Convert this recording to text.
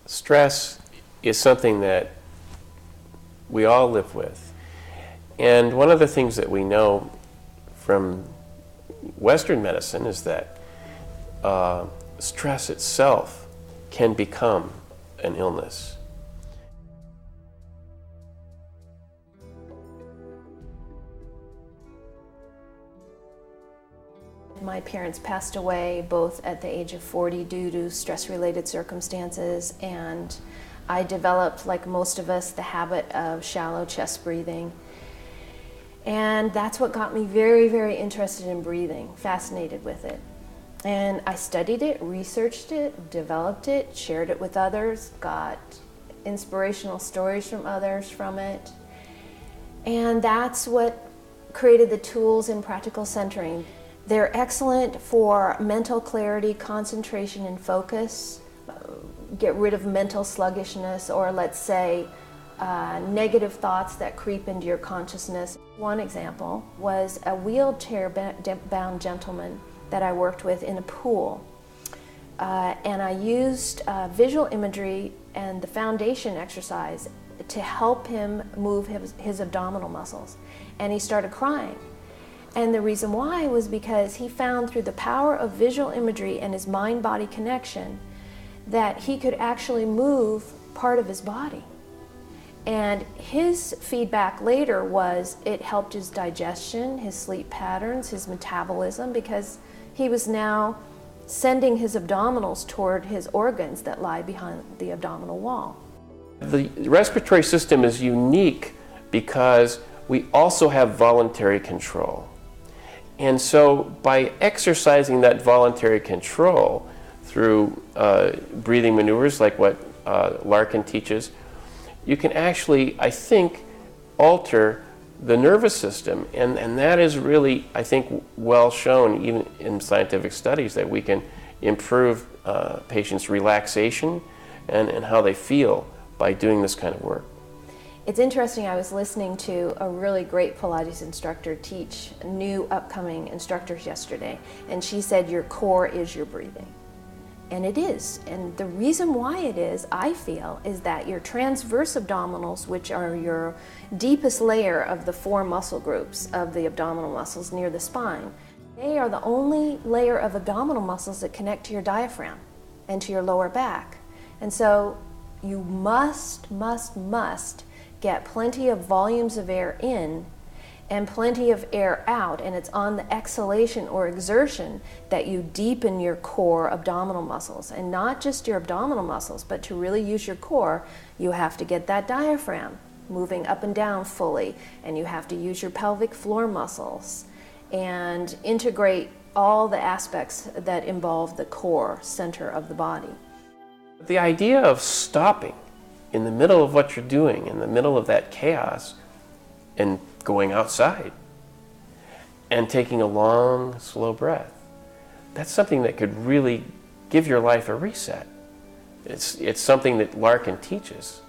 Stress is something that we all live with. And one of the things that we know from Western medicine is that stress itself can become an illness. My parents passed away both at the age of 40 due to stress-related circumstances, and I developed, like most of us, the habit of shallow chest breathing. And that's what got me very, very interested in breathing, fascinated with it. And I studied it, researched it, developed it, shared it with others, got inspirational stories from others from it. And that's what created the tools in practical centering. They're excellent for mental clarity, concentration, and focus. Get rid of mental sluggishness, or let's say negative thoughts that creep into your consciousness. One example was a wheelchair-bound gentleman that I worked with in a pool. And I used visual imagery and the foundation exercise to help him move his abdominal muscles. And he started crying. And the reason why was because he found through the power of visual imagery and his mind-body connection that he could actually move part of his body. And his feedback later was it helped his digestion, his sleep patterns, his metabolism, because he was now sending his abdominals toward his organs that lie behind the abdominal wall. The respiratory system is unique because we also have voluntary control. And so by exercising that voluntary control through breathing maneuvers like what Larkin teaches, you can actually, I think, alter the nervous system. And that is really, I think, well shown even in scientific studies, that we can improve patients' relaxation and how they feel by doing this kind of work. It's interesting, I was listening to a really great Pilates instructor teach new upcoming instructors yesterday, and she said your core is your breathing. And it is. And the reason why it is, I feel, is that your transverse abdominals, which are your deepest layer of the 4 muscle groups of the abdominal muscles near the spine, they are the only layer of abdominal muscles that connect to your diaphragm and to your lower back. And so you must get plenty of volumes of air in and plenty of air out, and it's on the exhalation or exertion that you deepen your core abdominal muscles. And not just your abdominal muscles, but to really use your core, you have to get that diaphragm moving up and down fully, and you have to use your pelvic floor muscles and integrate all the aspects that involve the core center of the body. The idea of stopping in the middle of what you're doing, in the middle of that chaos, and going outside and taking a long, slow breath, that's something that could really give your life a reset. It's something that Larkin teaches.